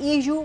EU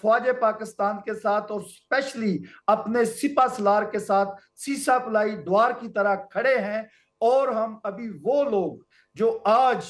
فوج پاکستان کے ساتھ اور اسپیشلی اپنے سپہ سالار کے ساتھ سیسا پلائی دوار کی طرح کھڑے ہیں. اور ہم ابھی وہ لوگ جو آج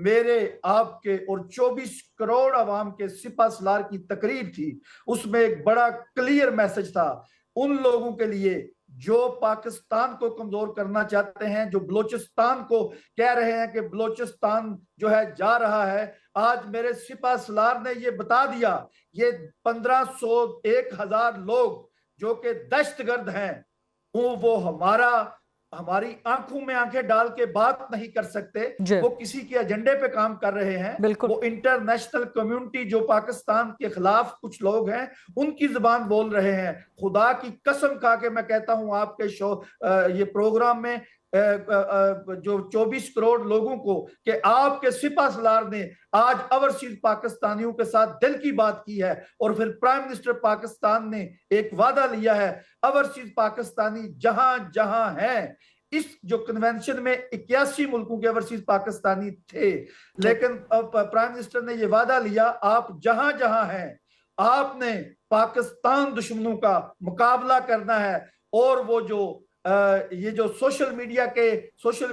میرے آپ کے اور 24 کروڑ عوام کے سپہ سالار کی تقریب تھی, اس میں ایک بڑا کلیئر میسج تھا ان لوگوں کے لیے جو پاکستان کو کمزور کرنا چاہتے ہیں, جو بلوچستان کو کہہ رہے ہیں کہ بلوچستان جو ہے جا رہا ہے. آج میرے سپہ سالار نے یہ بتا دیا, یہ 1500 1000 لوگ جو کہ دہشت گرد ہیں, وہ ہماری آنکھوں میں آنکھیں ڈال کے بات نہیں کر سکتے, وہ کسی کے ایجنڈے پہ کام کر رہے ہیں. وہ انٹرنیشنل کمیونٹی جو پاکستان کے خلاف کچھ لوگ ہیں ان کی زبان بول رہے ہیں. خدا کی قسم کھا کے میں کہتا ہوں آپ کے یہ پروگرام میں جو 24 کروڑ لوگوں کو کہ آپ کے سپہ سالار نے آج اوورسیز پاکستانیوں کے ساتھ دل کی بات کی ہے, اور پھر پرائم منسٹر پاکستان نے ایک وعدہ لیا ہے اوورسیز پاکستانی جہاں جہاں ہیں. اس جو کنونشن میں 81 ملکوں کے اوورسیز پاکستانی تھے, لیکن پرائم منسٹر نے یہ وعدہ لیا آپ جہاں جہاں ہیں آپ نے پاکستان دشمنوں کا مقابلہ کرنا ہے. اور وہ جو یہ جو سوشل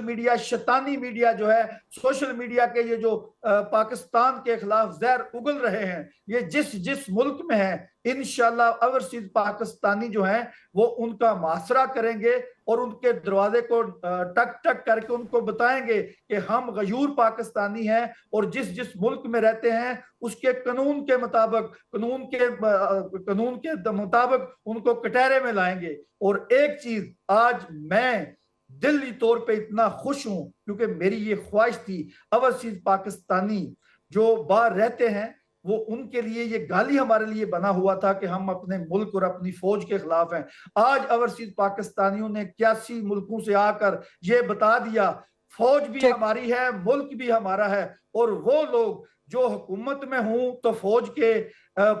میڈیا شیطانی میڈیا جو ہے, سوشل میڈیا کے یہ جو پاکستان کے خلاف زہر اگل رہے ہیں, یہ جس ملک میں ہیں انشاءاللہ اوورسیز پاکستانی جو ہیں وہ ان کا محاصرہ کریں گے اور ان کے دروازے کو ٹک ٹک کر کے ان کو بتائیں گے کہ ہم غیور پاکستانی ہیں, اور جس ملک میں رہتے ہیں اس کے قانون کے مطابق ان کو کٹہرے میں لائیں گے. اور ایک چیز آج میں دلی طور پہ اتنا خوش ہوں کیونکہ میری یہ خواہش تھی اوورسیز پاکستانی جو باہر رہتے ہیں وہ ان کے لیے یہ گالی ہمارے لیے بنا ہوا تھا کہ ہم اپنے ملک اور اپنی فوج کے خلاف ہیں. آج اوورسیز پاکستانیوں نے 81 ملکوں سے آ کر یہ بتا دیا فوج بھی ہماری ہے, ملک بھی ہمارا ہے. اور وہ لوگ جو حکومت میں ہوں تو فوج کے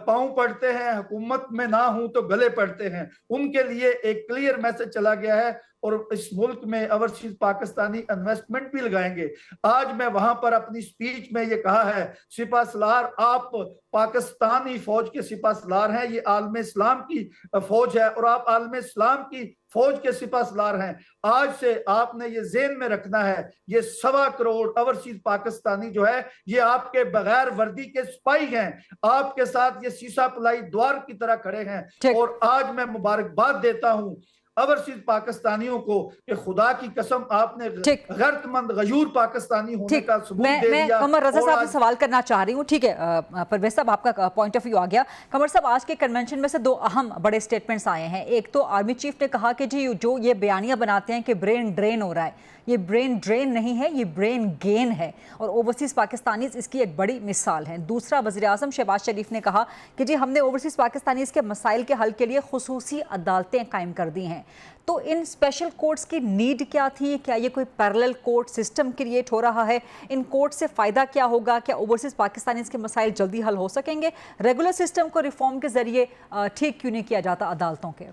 پاؤں پڑتے ہیں, حکومت میں نہ ہوں تو گلے پڑتے ہیں, ان کے لیے ایک کلیئر میسج چلا گیا ہے. اور اس ملک میں اوورسیز پاکستانی انویسٹمنٹ بھی لگائیں گے. آج میں وہاں پر اپنی سپیچ میں یہ کہا ہے سپہ سالار آپ پاکستانی فوج کے سپہ سالار ہیں, یہ عالم اسلام کی فوج ہے اور آپ عالم اسلام کی فوج کے سپہ سالار ہیں. آج سے آپ نے یہ ذہن میں رکھنا ہے یہ 1.25 کروڑ اوورسیز پاکستانی جو ہے یہ آپ کے بغیر وردی کے سپاہی ہیں, آپ کے ساتھ یہ سیسا پلائی دوار کی طرح کھڑے ہیں. اور آج میں مبارکباد دیتا ہوں اوورسیز پاکستانیوں کو کہ خدا کی قسم آپ نے غیرت مند غیور پاکستانی ہونے کا ثبوت دے دیا. میں قمر رضا صاحب سے سوال کرنا چاہ رہی ہوں. ٹھیک ہے پرویز صاحب آپ کا پوائنٹ آف ویو آ گیا. قمر صاحب آج کے کنونشن میں سے 2 اہم بڑے سٹیٹمنٹس آئے ہیں. ایک تو آرمی چیف نے کہا کہ جی جو یہ بیانیاں بناتے ہیں کہ برین ڈرین ہو رہا ہے, یہ برین ڈرین نہیں ہے, یہ برین گین ہے, اور اوورسیز پاکستانیز اس کی ایک بڑی مثال ہیں. دوسرا وزیر اعظم شہباز شریف نے کہا کہ جی ہم نے اوورسیز پاکستانیز کے مسائل کے حل کے لیے خصوصی عدالتیں قائم کر دی ہیں. تو ان اسپیشل کورٹس کی نیڈ کیا تھی؟ کیا یہ کوئی پیرلل کورٹ سسٹم کریٹ ہو رہا ہے؟ ان کورٹ سے فائدہ کیا ہوگا؟ کیا اوورسیز پاکستانیز کے مسائل جلدی حل ہو سکیں گے؟ ریگولر سسٹم کو ریفارم کے ذریعے ٹھیک کیوں نہیں کیا جاتا عدالتوں کے؟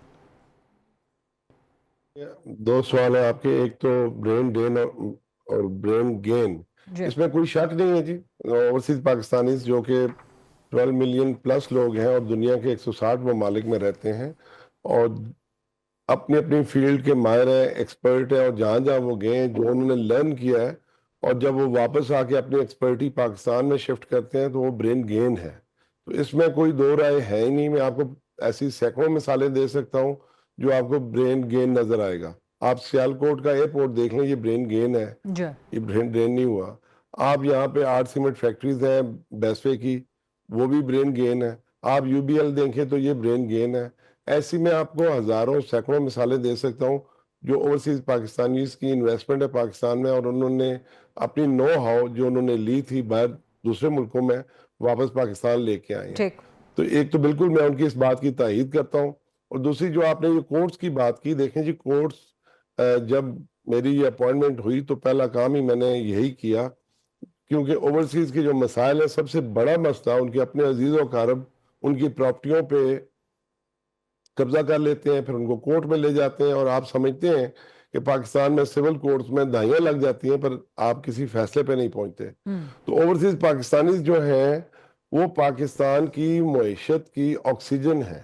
2 سوال ہیں آپ کے. ایک تو برین ڈرین اور برین گین, اس میں کوئی شک نہیں ہے جی. اوورسیز پاکستانیز جو کہ 12 ملین پلس لوگ ہیں اور دنیا کے 160 ممالک میں رہتے ہیں اور اپنی اپنی فیلڈ کے ماہر ہیں, ایکسپرٹ ہیں, اور جہاں جہاں وہ گئے ہیں جو انہوں نے لرن کیا ہے اور جب وہ واپس آ کے اپنی ایکسپرٹی پاکستان میں شفٹ کرتے ہیں تو وہ برین گین ہے. تو اس میں کوئی 2 رائے ہے ہی نہیں. میں آپ کو ایسی سینکڑوں مثالیں دے سکتا ہوں جو آپ کو برین گین نظر آئے گا. آپ سیالکوٹ کا ایئرپورٹ دیکھ لیں, یہ برین گین ہے, یہ برین ڈرین نہیں ہوا. آپ یہاں پہ 8 سیمنٹ فیکٹریز ہیں بیسوے کی, وہ بھی برین گین ہے. آپ UBL دیکھیں تو یہ برین گین ہے. ایسی میں آپ کو ہزاروں سینکڑوں مثالیں دے سکتا ہوں جو اوورسیز پاکستانیز کی انویسٹمنٹ ہے پاکستان میں, اور انہوں نے اپنی نو ہاؤ جو انہوں نے لی تھی باہر دوسرے ملکوں میں واپس پاکستان لے کے آئے ہیں. تو ایک تو بالکل میں ان کی اس بات کی تائید کرتا ہوں. اور دوسری جو آپ نے یہ کورٹس کی بات کی, دیکھیں جی کورٹس جب میری یہ اپوائنٹمنٹ ہوئی تو پہلا کام ہی میں نے یہی کیا, کیونکہ اوورسیز کے جو مسائل ہیں سب سے بڑا مسئلہ ان کے اپنے عزیز و اقارب ان کی پراپرٹیوں پہ قبضہ کر لیتے ہیں, پھر ان کو کورٹ میں لے جاتے ہیں. اور آپ سمجھتے ہیں کہ پاکستان میں سول کورٹس میں دہائیاں لگ جاتی ہیں پر آپ کسی فیصلے پہ نہیں پہنچتے. تو اوورسیز پاکستانیز جو ہیں وہ پاکستان کی معیشت کی آکسیجن ہے.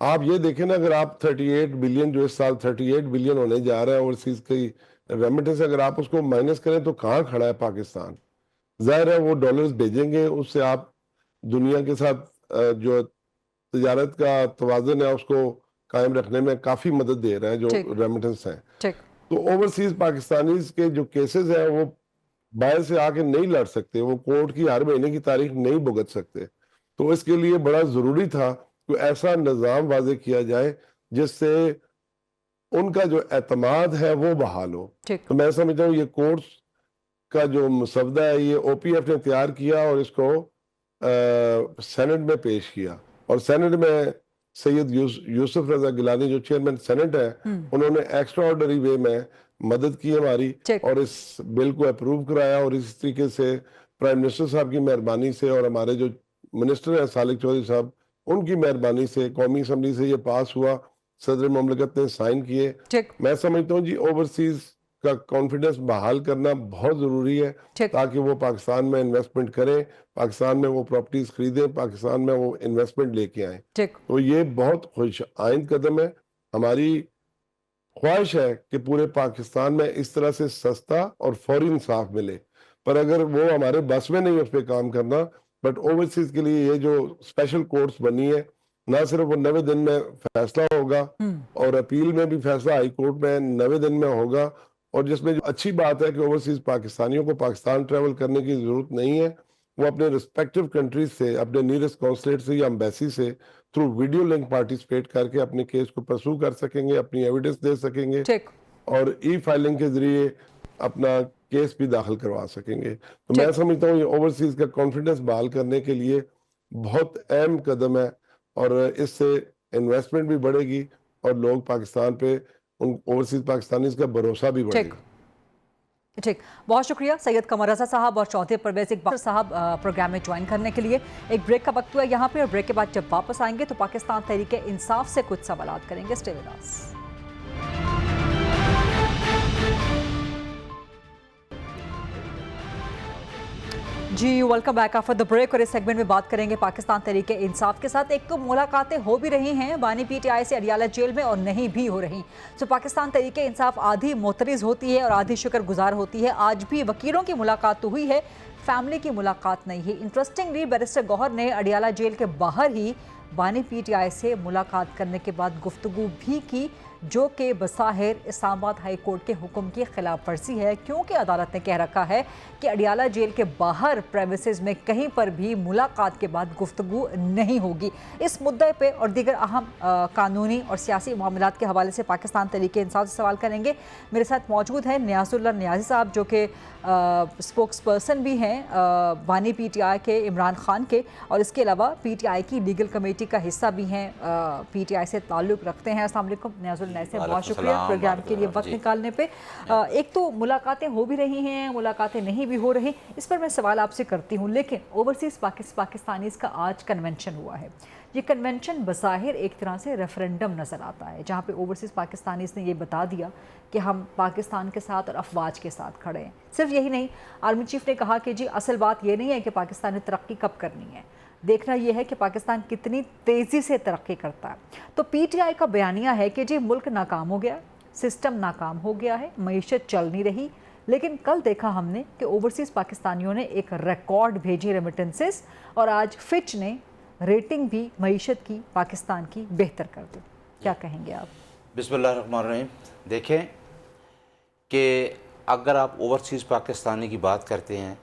آپ یہ دیکھیں نا, اگر آپ 38 بلین جو اس سال 38 بلین ہونے جا رہا ہے اوورسیز کی ریمیٹنس, اگر آپ اس کو مائنس کریں تو کہاں کھڑا ہے پاکستان؟ ظاہر ہے وہ ڈالرز بھیجیں گے, اس سے آپ دنیا کے ساتھ جو تجارت کا توازن ہے اس کو قائم رکھنے میں کافی مدد دے رہا ہے جو ریمیٹنس ہیں. تو اوورسیز پاکستانیز کے جو کیسز ہیں وہ باہر سے آ کے نہیں لڑ سکتے, وہ کورٹ کی ہر مہینے کی تاریخ نہیں بھگت سکتے. تو اس کے لیے بڑا ضروری تھا کہ ایسا نظام واضح کیا جائے جس سے ان کا جو اعتماد ہے وہ بحال ہو. تو میں سمجھتا ہوں یہ کورٹس کا جو مسودہ ہے یہ او پی ایف نے تیار کیا اور اس کو سینٹ میں پیش کیا, اور سینٹ میں سید یوسف رضا گیلانی جو چیئرمین سینٹ ہے انہوں نے ایکسٹرا آرڈنری وے میں مدد کی ہماری اور اس بل کو اپروو کرایا. اور اس طریقے سے پرائم منسٹر صاحب کی مہربانی سے اور ہمارے جو منسٹر ہیں سالک چودھری صاحب ان کی مہربانی سے قومی اسمبلی سے یہ پاس ہوا, صدر مملکت نے سائن کیے. میں سمجھتا ہوں جی اوورسیز کا کانفیڈنس بحال کرنا بہت ضروری ہے تاکہ وہ پاکستان میں انویسٹمنٹ کریں, پاکستان میں وہ پراپرٹیز خریدیں, پاکستان میں وہ انویسٹمنٹ لے کے آئیں. تو یہ بہت خوش آئند قدم ہے. ہماری خواہش ہے کہ پورے پاکستان میں اس طرح سے سستا اور فوری انصاف ملے, پر اگر وہ ہمارے بس میں نہیں اس پہ کام کرنا, بٹ اوورسیز کے لیے یہ جو اسپیشل کورٹس بنی ہے نہ صرف وہ 90 دن میں فیصلہ ہوگا اور اپیل میں بھی فیصلہ ہائی کورٹ میں 90 دن میں ہوگا, اور جس میں جو اچھی بات ہے کہ اوورسیز پاکستانیوں کو پاکستان ٹریول کرنے کی ضرورت نہیں ہے, وہ اپنے رسپیکٹیو کنٹریز سے, اپنے نیئرسٹ کونسلیٹ سے یا امبیسی سے تھرو ویڈیو لنک پارٹیسپیٹ کر کے اپنے کیس کو پرسو کر سکیں گے, اپنی ایویڈنس دے سکیں گے اور ای فائلنگ کے ذریعے اپنا کیس بھی داخل کروا سکیں گے. تو میں سمجھتا ہوں یہ اوورسیز کا کانفیڈنس بحال کرنے کے لیے بہت اہم قدم ہے, اور اس سے انویسٹمنٹ بھی بڑھے گی اور لوگ پاکستان پہ ان اوورسیز پاکستانیز کا بھروسہ بھی بڑھے گا. ٹھیک, بہت شکریہ سید قمر رضا صاحب اور چوتھے پرویز اقبال صاحب پروگرام میں جوائن کرنے کے لیے. ایک بریک کا وقت ہوا ہے یہاں پہ, اور بریک کے بعد جب واپس آئیں گے تو پاکستان تحریک انصاف سے کچھ سوالات کریں گے. Stay with us. جی welcome back after the break, اور اس سیگمنٹ میں بات کریں گے پاکستان تحریک انصاف کے ساتھ. ایک تو ملاقاتیں ہو بھی رہی ہیں بانی پی ٹی آئی سے اڈیالہ جیل میں, اور نہیں بھی ہو رہی. تو پاکستان تحریک انصاف آدھی معترض ہوتی ہے اور آدھی شکر گزار ہوتی ہے. آج بھی وکیلوں کی ملاقات تو ہوئی ہے, فیملی کی ملاقات نہیں ہے. انٹرسٹنگلی بیرسٹر گوہر نے اڈیالہ جیل کے باہر ہی بانی پی ٹی آئی سے ملاقات کرنے کے بعد گفتگو بھی کی, جو کہ بظاہر اسلام آباد ہائی کورٹ کے حکم کی خلاف ورزی ہے, کیونکہ عدالت نے کہہ رکھا ہے کہ اڈیالہ جیل کے باہر پریمیسز میں کہیں پر بھی ملاقات کے بعد گفتگو نہیں ہوگی. اس مدعے پہ اور دیگر اہم قانونی اور سیاسی معاملات کے حوالے سے پاکستان تحریک انصاف سے سوال کریں گے. میرے ساتھ موجود ہیں نیاز اللہ نیازی صاحب, جو کہ اسپوکس پرسن بھی ہیں بانی پی ٹی آئی کے عمران خان کے, اور اس کے علاوہ پی ٹی آئی کی لیگل کمیٹی کا حصہ بھی ہیں, پی ٹی آئی سے تعلق رکھتے ہیں. السلام علیکم نیاز اللہ سے بہت شکریہ پروگرام کے لیے وقت نکالنے پہ. ایک تو ملاقاتیں ہو بھی رہی ہیں, ملاقاتیں نہیں بھی ہو رہی, اس پر میں سوال آپ سے کرتی ہوں. لیکن اوورسیز پاکستانیز کا آج کنونشن ہوا ہے. یہ کنونشن بظاہر ایک طرح سے ریفرنڈم نظر آتا ہے, جہاں پہ اوورسیز پاکستانیز نے یہ بتا دیا کہ ہم پاکستان کے ساتھ اور افواج کے ساتھ کھڑے ہیں. صرف یہی نہیں, آرمی چیف نے کہا کہ جی اصل بات یہ نہیں ہے کہ پاکستان نے ترقی کب کرنی ہے, دیکھنا یہ ہے کہ پاکستان کتنی تیزی سے ترقی کرتا ہے. تو پی ٹی آئی کا بیانیہ ہے کہ جی ملک ناکام ہو گیا, سسٹم ناکام ہو گیا ہے, معیشت چل نہیں رہی. لیکن کل دیکھا ہم نے کہ اوورسیز پاکستانیوں نے ایک ریکارڈ بھیجی ریمیٹنسز, اور آج فچ نے ریٹنگ بھی معیشت کی پاکستان کی بہتر کر دی. کیا کہیں گے آپ؟ بسم اللہ الرحمن الرحیم. دیکھیں کہ اگر آپ اوورسیز پاکستانی کی بات کرتے ہیں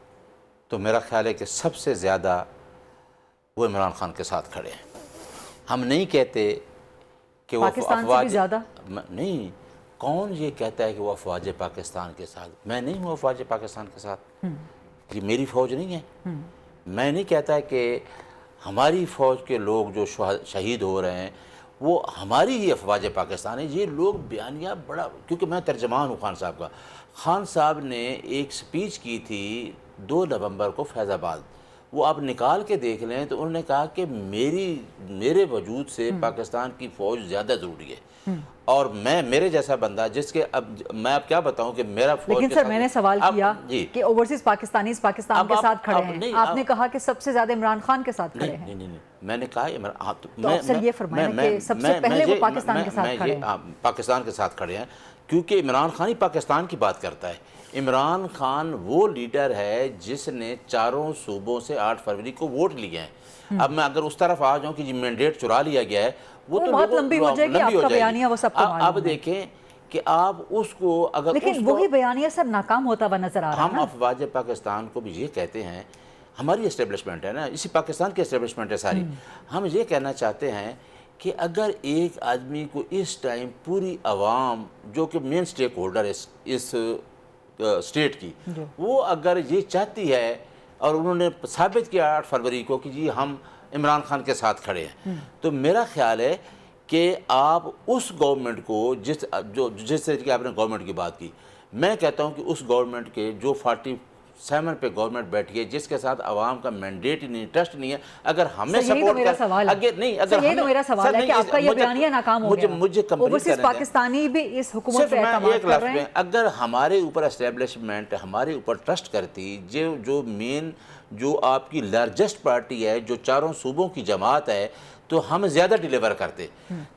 تو میرا خیال ہے کہ سب سے زیادہ وہ عمران خان کے ساتھ کھڑے ہیں. ہم نہیں کہتے کہ وہ پاکستان سے بھی زیادہ نہیں. کون یہ کہتا ہے کہ وہ افواج پاکستان کے ساتھ؟ میں نہیں ہوں افواج پاکستان کے ساتھ, یہ میری فوج نہیں ہے. میں نہیں کہتا کہ ہماری فوج کے لوگ جو شہید ہو رہے ہیں وہ ہماری ہی افواج پاکستان ہے. یہ لوگ بیانیہ بڑا, کیونکہ میں ترجمان ہوں خان صاحب کا. خان صاحب نے ایک سپیچ کی تھی 2 نومبر کو فیض آباد, وہ آپ نکال کے دیکھ لیں تو انہوں نے کہا کہ میرے وجود سے پاکستان کی فوج زیادہ ضروری ہے، اور میرے جیسا بندہ جس کے اب میں اب کیا بتاؤں کہ میرا فوج لیکن سر میں نے سوال کیا کہ اوورسیز پاکستانیز پاکستان کے ساتھ کھڑے ہیں، آپ نے کہا کہ سب سے زیادہ عمران خان کے ساتھ کھڑے ہیں۔ نہیں، میں نے کہا تو آپ سر یہ فرمائیں کہ سب سے پہلے وہ پاکستان کے ساتھ کھڑے ہیں۔ پاکستان کے ساتھ کھڑے ہیں کیونکہ عمران خان ہی پاکستان کی بات کرتا ہے۔ عمران خان وہ لیڈر ہے جس نے 4 صوبوں سے 8 فروری کو ووٹ لیے ہیں۔ اب میں اگر اس طرف آ جاؤں کہ جی مینڈیٹ چرا لیا گیا ہے، وہ تو بہت لمبی ہو جائے گی، آپ کا بیانیہ وہ سب کو معلوم ہے۔ اب دیکھیں کہ آپ اس کو اگر لیکن وہی بیانیہ سر ناکام ہوتا ہوا نظر آ رہا ہے۔ ہم افواج پاکستان کو بھی یہ کہتے ہیں، ہماری اسٹیبلشمنٹ ہے نا، اسی پاکستان کی اسٹیبلشمنٹ ہے ساری، ہم یہ کہنا چاہتے ہیں کہ اگر ایک آدمی کو اس ٹائم پوری عوام جو کہ مین سٹیک ہولڈر ہے اس سٹیٹ کی، وہ اگر یہ چاہتی ہے اور انہوں نے ثابت کیا 8 فروری کو کہ جی ہم عمران خان کے ساتھ کھڑے ہیں، تو میرا خیال ہے کہ آپ اس گورنمنٹ کو جس طرح کی آپ نے گورنمنٹ کی بات کی، میں کہتا ہوں کہ اس گورنمنٹ کے جو 47 پہ گورنمنٹ بیٹھی ہے جس کے ساتھ عوام کا مینڈیٹ ہی نہیں، ٹرسٹ نہیں ہے، اگر ہمیں سپورٹ یہی تو میرا سوال ہے کہ آپ کا یہ بیانیہ ناکام ہو گیا، اوورسیز پاکستانی بھی اس حکومت پہ اعتماد کر رہے ہیں۔ اگر ہمارے اوپر اسٹیبلشمنٹ ہمارے اوپر ٹرسٹ کرتی، جو آپ کی لارجسٹ پارٹی ہے، جو 4 صوبوں کی جماعت ہے، تو ہم زیادہ ڈیلیور کرتے۔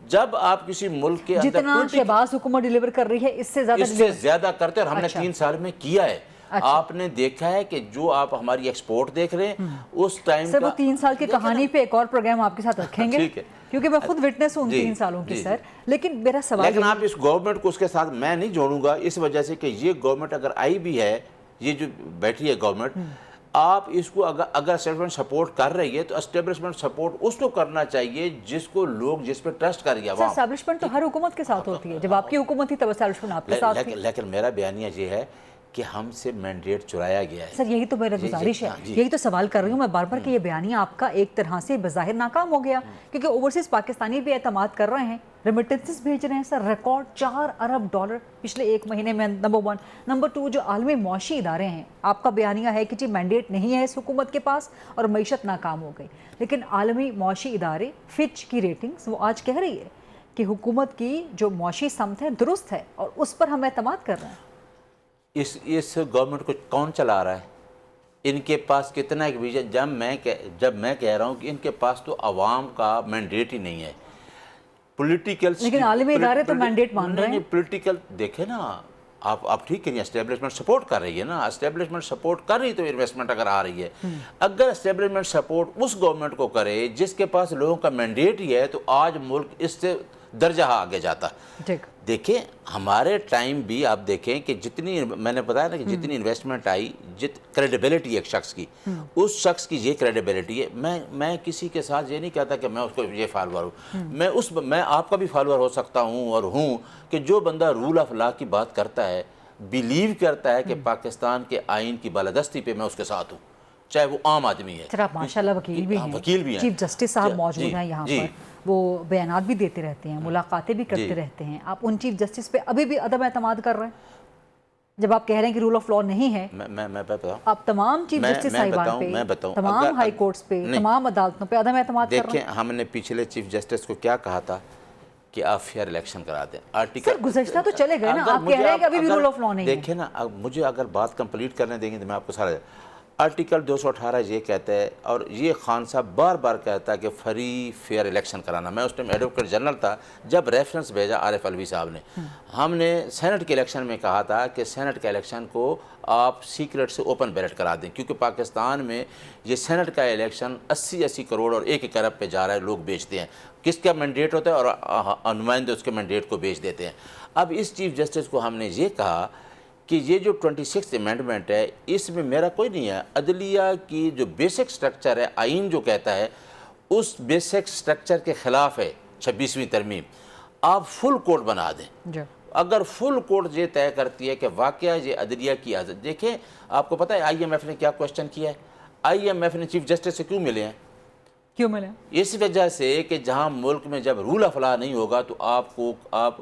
جب آپ کسی ملک کے جتنا شہباز حکومت ڈیلیور کر رہی ہے اس سے زیادہ کرتے، اور ہم نے 3 سال میں کیا ہے۔ آپ نے دیکھا ہے کہ جو آپ ہماری ایکسپورٹ دیکھ رہے ہیں اس ٹائم سر، وہ 3 سال کی کہانی پہ ایک اور پروگرام آپ کے ساتھ رکھیں گے کیونکہ میں خود وٹنس ہوں 3 سالوں کی سر، لیکن میرا سوال لیکن آپ اس گورنمنٹ کو اس کے ساتھ میں نہیں جوڑوں گا، اس وجہ سے کہ یہ گورنمنٹ اگر آئی بھی ہے، یہ جو بیٹھی ہے گورنمنٹ، آپ اس کو اگر اسٹیبلشمنٹ سپورٹ کر رہی ہے تو اسٹیبلشمنٹ سپورٹ اس کو کرنا چاہیے جس کو لوگ جس پہ ٹرسٹ کر گیا۔ اسٹیبلشمنٹ تو ہر حکومت کے ساتھ ہوتی ہے، جب آپ کی حکومت تھی تب اسٹیبلشمنٹ آپ کے ساتھ تھی۔ لیکن میرا بیانیہ یہ ہے کہ ہم سے مینڈیٹ چرایا گیا ہے۔ سر یہی تو میرا گزارش ہے، یہی تو سوال کر رہی ہوں میں بار بار کہ یہ بیانیہ آپ کا ایک طرح سے بظاہر ناکام ہو گیا، کیونکہ اوورسیز پاکستانی بھی اعتماد کر رہے ہیں، ریمیٹنسز بھیج رہے ہیں سر، ریکارڈ $4 ارب پچھلے 1 مہینے میں، نمبر 1۔ نمبر 2، جو عالمی معاشی ادارے ہیں، آپ کا بیانیہ ہے کہ جی مینڈیٹ نہیں ہے اس حکومت کے پاس اور معیشت ناکام ہو گئی، لیکن عالمی معاشی ادارے فچ کی ریٹنگز وہ آج کہہ رہی ہے کہ حکومت کی جو معاشی سمت ہے درست ہے اور اس پر ہم اعتماد کر رہے ہیں۔ اس گورنمنٹ کو کون چلا رہا ہے؟ ان کے پاس کتنا ایک ویژن، جب میں کہہ رہا ہوں کہ ان کے پاس تو عوام کا مینڈیٹ ہی نہیں ہے، پولیٹیکل، لیکن عالمی ادارے تو مینڈیٹ مان رہے ہیں۔ پولیٹیکل دیکھیں نا، آپ ٹھیک ہے، اسٹیبلشمنٹ سپورٹ کر رہی ہے نا، اسٹیبلشمنٹ سپورٹ کر رہی تو انویسٹمنٹ اگر آ رہی ہے، اگر اسٹیبلشمنٹ سپورٹ اس گورنمنٹ کو کرے جس کے پاس لوگوں کا مینڈیٹ ہی ہے، تو آج ملک اس سے درجہ آگے جاتا۔ دیکھیں ہمارے ٹائم بھی آپ دیکھیں کہ جتنی میں نے بتایا نا کہ جتنی انویسٹمنٹ آئی، کریڈیبلٹی ایک شخص کی، اس شخص کی یہ کریڈیبلٹی ہے۔ میں کسی کے ساتھ یہ نہیں کہتا کہ میں اس کو یہ فالوور ہوں، میں آپ کا بھی فالوور ہو سکتا ہوں اور ہوں، کہ جو بندہ رول آف لا کی بات کرتا ہے، بیلیو کرتا ہے کہ پاکستان کے آئین کی بالادستی پہ میں اس کے ساتھ ہوں، چاہے وہ عام آدمی ہے۔ سر آپ ماشاءاللہ وکیل بھی ہیں، چیف جسٹس صاحب موجود ہیں یہاں پر، وہ بیانات بھی دیتے رہتے ہیں، ملاقاتیں بھی کرتے رہتے ہیں، آپ ان چیف جسٹس پہ ابھی بھی عدم اعتماد کر رہے ہیں جب آپ کہہ رہے ہیں کہ رول آف لا نہیں ہے؟ میں بتاؤں، آپ تمام چیف جسٹس صاحبان پہ، تمام ہائی کورٹس پہ، تمام عدالتوں پہ عدم اعتماد کر رہے ہیں۔ دیکھیں ہم نے پچھلے چیف جسٹس کو کیا کہا تھا کہ آپ فیئر الیکشن کرا دیں۔ سر گزشتہ تو چلے گئے نا، آپ کہہ رہے ہیں کہ ابھی بھی رول آف لا نہیں ہے۔ دیکھیں نا، مجھے اگر بات کمپلیٹ کرنے دیں گے تو میں آپ کو سارا آرٹیکل 218 یہ کہتا ہے، اور یہ خان صاحب بار بار کہتا ہے کہ فری فیئر الیکشن کرانا۔ میں اس ٹائم ایڈوکیٹ جنرل تھا جب ریفرنس بھیجا عارف الوی صاحب نے، ہم نے سینٹ کے الیکشن میں کہا تھا کہ سینٹ کے الیکشن کو آپ سیکریٹ سے اوپن بیلٹ کرا دیں، کیونکہ پاکستان میں یہ سینٹ کا الیکشن 80 کروڑ اور 1 ارب پہ جا رہا ہے، لوگ بیچتے ہیں، کس کا مینڈیٹ ہوتا ہے اور نمائندے اس کے مینڈیٹ کو بیچ دیتے ہیں۔ اب اس چیف جسٹس کو ہم نے یہ کہا کہ یہ جو 26 امینڈمنٹ ہے، اس میں میرا کوئی نہیں ہے، عدلیہ کی جو بیسک سٹرکچر ہے، آئین جو کہتا ہے، اس بیسک سٹرکچر کے خلاف ہے 26ویں ترمیم، آپ فل کورٹ بنا دیں۔ اگر فل کورٹ یہ طے کرتی ہے کہ واقعہ یہ عدلیہ کی آزادی، دیکھیں آپ کو پتہ ہے آئی ایم ایف نے کیا کوشچن کیا ہے، آئی ایم ایف نے چیف جسٹس سے کیوں ملے ہیں؟ کیوں ملے؟ اس وجہ سے کہ جہاں ملک میں جب رول آف لا نہیں ہوگا تو آپ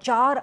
$4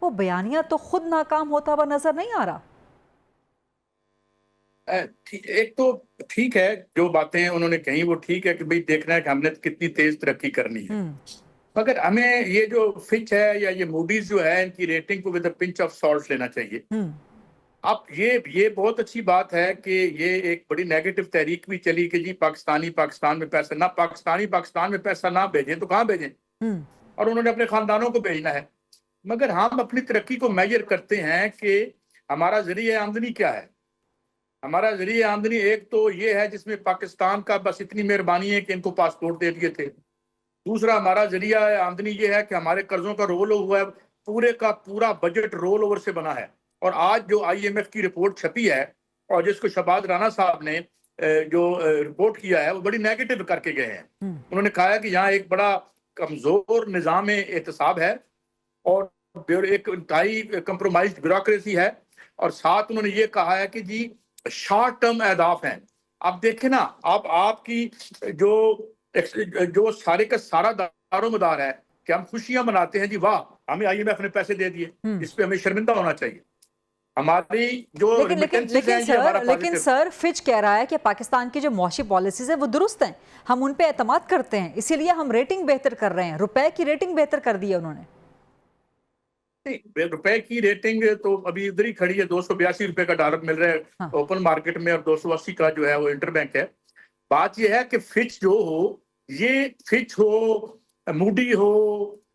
وہ بیانیہ تو خود ناکام ہوتا ہوا نظر نہیں آ رہا. ایک تو ٹھیک ہے جو باتیں انہوں نے کہیں وہ ٹھیک ہے کہ بھئی دیکھنا ہے کہ ہم نے کتنی تیز ترقی کرنی ہے، مگر ہمیں یہ جو فچ ہے یا یہ موڈیز جو ہے ان کی ریٹنگ کو with a pinch of salt لینا چاہیے. اب یہ بہت اچھی بات ہے کہ یہ ایک بڑی نیگیٹو تحریک بھی چلی کہ جی پاکستان میں پیسہ نہ، پاکستان میں پیسہ نہ بھیجیں تو کہاں بھیجیں، اور انہوں نے اپنے خاندانوں کو بھیجنا ہے. مگر ہم اپنی ترقی کو میجر کرتے ہیں کہ ہمارا ذریعہ آمدنی کیا ہے. ہمارا ذریعہ آمدنی ایک تو یہ ہے جس میں پاکستان کا بس اتنی مہربانی ہے کہ ان کو پاسپورٹ دے دیے تھے. دوسرا ہمارا ذریعہ آمدنی یہ ہے کہ ہمارے قرضوں کا رول ہوا ہے، پورے کا پورا بجٹ رول اوور سے بنا ہے. اور آج جو IMF کی رپورٹ چھپی ہے اور جس کو شہباز رانا صاحب نے جو رپورٹ کیا ہے وہ بڑی نیگیٹو کر کے گئے ہیں. انہوں نے کہا ہے کہ یہاں ایک بڑا کمزور نظام احتساب ہے اور ایک انتہائی کمپرومائزڈ بیوروکریسی ہے، اور ساتھ انہوں نے یہ کہا ہے کہ جی شارٹ ٹرم اہداف ہیں. اب دیکھیں نا، آپ کی جو سارے کا سارا دار و مدار ہے کہ ہم خوشیاں مناتے ہیں جی واہ ہمیں IMF نے پیسے دے دیے، اس پہ ہمیں شرمندہ ہونا چاہیے. ہماری جو لیکن سر فچ کہہ رہا ہے کہ پاکستان کی جو معاشی پالیسیز ہیں وہ درست ہیں، ہم ان پہ اعتماد کرتے ہیں، اسی لیے ہم ریٹنگ بہتر کر رہے ہیں. روپے کی ریٹنگ بہتر کر دی ہے انہوں نے. روپے کی ریٹنگ تو ابھی ادھر ہی کھڑی ہے، 282 روپے کا ڈالر مل رہا ہے اوپن مارکیٹ میں اور 280 کا جو ہے وہ انٹر بینک ہے. بات یہ ہے کہ فچ جو ہو، یہ فچ ہو، موڈی ہو،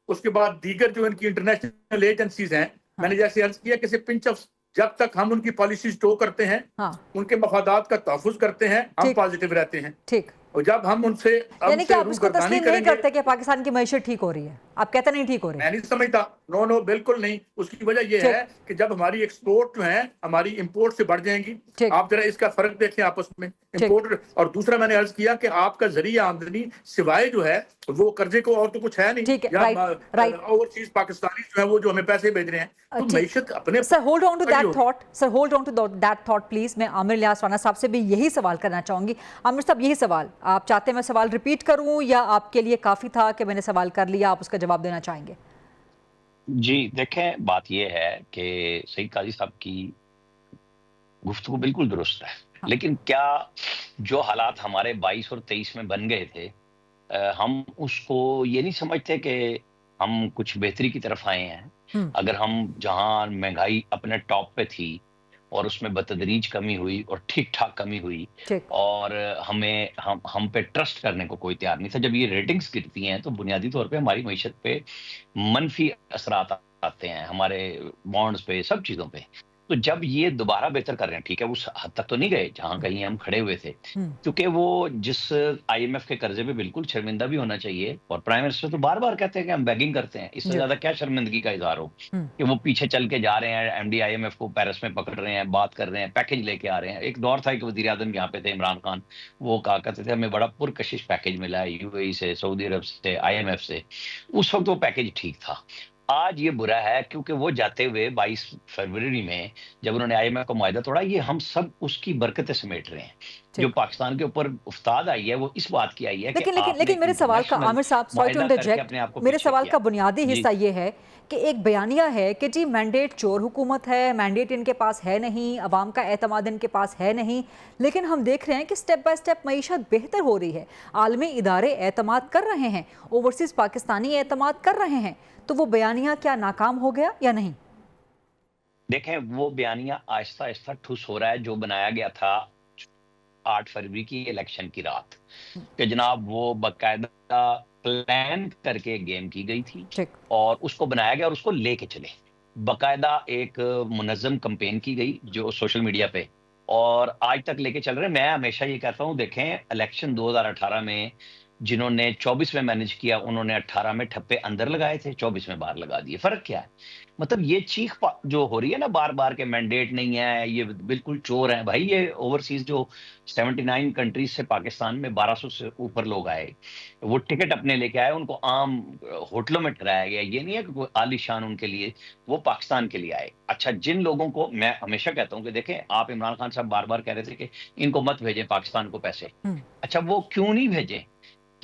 اس کے بعد دیگر جو ان کی انٹرنیشنل ایجنسیز ہیں، میں نے جیسے عرض کیا کہ پنچ آف، جب تک ہم ان کی پالیسیز ٹو کرتے ہیں، ان کے مفادات کا تحفظ کرتے ہیں، ہم پازیٹیو رہتے ہیں. ٹھیک. اور جب ہم ان سے یعنی کہ آپ اس کو تسلیم نہیں کرتے کہ پاکستان کی معیشت ٹھیک ہو رہی ہے، آپ کہتے نہیں ٹھیک ہو رہی ہے. میں نہیں سمجھتا، نو بالکل نہیں. اس کی وجہ یہ ہے کہ جب ہماری ایکسپورٹ جو ہیں ہماری امپورٹ سے بڑھ جائیں گی. آپ ذرا اس کا فرق دیکھیں آپس میں، امپورٹ. اور دوسرا میں نے عرض کیا کہ آپ کا ذریعہ آمدنی سوائے جو ہے وہ قرضے کو اور تو کچھ ہے نہیں. اوورسیز پاکستانی جو ہیں وہ جو ہمیں پیسے بھیج رہے ہیں تو معیشت اپنے. Sir hold on to that thought please. میں عامر الیاس رانا صاحب سے بھی یہی سوال کرنا چاہوں گی. عامر صاحب یہی سوال آپ چاہتے ہیں میں سوال ریپیٹ کروں یا آپ کے لیے کافی تھا کہ میں نے سوال کر لیا، آپ اس کا جواب دینا چاہیں گے؟ جی دیکھیں، بات یہ ہے کہ سعید قاضی صاحب کی گفتگو بالکل درست ہے، لیکن کیا جو حالات ہمارے 22 اور 23 میں بن گئے تھے، ہم اس کو یہ نہیں سمجھتے کہ ہم کچھ بہتری کی طرف آئے ہیں؟ اگر ہم جہاں مہنگائی اپنے ٹاپ پہ تھی اور اس میں بتدریج کمی ہوئی اور ٹھیک ٹھاک کمی ہوئی اور ہم پہ ٹرسٹ کرنے کو کوئی تیار نہیں تھا، جب یہ ریٹنگز گرتی ہیں تو بنیادی طور پہ ہماری معیشت پہ منفی اثرات آتے ہیں، ہمارے بانڈز پہ، سب چیزوں پہ. تو جب یہ دوبارہ بہتر کر رہے ہیں، ٹھیک ہے اس حد تک تو نہیں گئے جہاں کہیں ہم کھڑے ہوئے تھے، کیونکہ وہ جس IMF کے قرضے پہ بالکل شرمندہ بھی ہونا چاہیے. اور پرائم منسٹر تو بار بار کہتے ہیں کہ ہم بیگنگ کرتے ہیں، اس سے زیادہ کیا شرمندگی کا اظہار ہو کہ وہ پیچھے چل کے جا رہے ہیں، MD IMF کو پیرس میں پکڑ رہے ہیں، بات کر رہے ہیں، پیکج لے کے آ رہے ہیں. ایک دور تھا کہ وزیر اعظم یہاں پہ تھے عمران خان، وہ کہا کرتے تھے ہمیں بڑا پرکشش پیکج ملا ہے UAE سے، سعودی عرب سے، IMF سے. اس وقت وہ پیکج ٹھیک تھا. آج یہ برا ہے کیونکہ وہ جاتے ہوئے 22 فروری میں جب انہوں نے IMF کا معاہدہ توڑا، یہ ہم سب اس کی برکتیں سمیٹ رہے ہیں. جو پاکستان کے اوپر افتاد آئی ہے وہ اس بات کی آئی ہے کہ لیکن میرے سوال کا عامر صاحب سوری ٹو انٹرجیکٹ، میرے سوال کا بنیادی حصہ یہ ہے کہ ایک بیانیہ ہے کہ جی مینڈیٹ چور حکومت ہے، مینڈیٹ ان کے پاس ہے نہیں، عوام کا اعتماد ان کے پاس ہے نہیں، لیکن ہم دیکھ رہے ہیں کہ سٹیپ بائی سٹیپ معیشت بہتر ہو رہی ہے، عالمی ادارے اعتماد کر رہے ہیں، اوورسیز پاکستانی اعتماد کر رہے ہیں. تو وہ بیانیہ کیا ناکام ہو گیا یا نہیں؟ دیکھیں وہ بیانیہ آہستہ آہستہ ٹھوس ہو رہا ہے. جو بنایا گیا تھا 8 فروری کی الیکشن کی رات کہ جناب وہ باقاعدہ پلان کر کے گیم کی گئی تھی اور اس کو بنایا گیا اور اس کو لے کے چلے. باقاعدہ ایک منظم کمپین کی گئی جو سوشل میڈیا پہ، اور آج تک لے کے چل رہے ہیں. میں ہمیشہ یہ کہتا ہوں، دیکھیں الیکشن 2018 میں جنہوں نے 24 میں مینج کیا انہوں نے 18 میں ٹھپے اندر لگائے تھے، 24 میں باہر لگا دیے. فرق کیا ہے؟ مطلب یہ چیخ جو ہو رہی ہے نا بار بار کہ مینڈیٹ نہیں ہے، یہ بالکل چور ہیں. بھائی یہ اوورسیز جو 79 کنٹریز سے پاکستان میں 1200 سے اوپر لوگ آئے، وہ ٹکٹ اپنے لے کے آئے، ان کو عام ہوٹلوں میں ٹھہرایا گیا. یہ نہیں ہے کہ کوئی عالی شان ان کے لیے، وہ پاکستان کے لیے آئے. اچھا جن لوگوں کو میں ہمیشہ کہتا ہوں کہ دیکھیں آپ عمران خان صاحب بار بار کہہ رہے تھے کہ ان کو مت بھیجیں پاکستان کو پیسے. اچھا وہ کیوں نہیں بھیجیں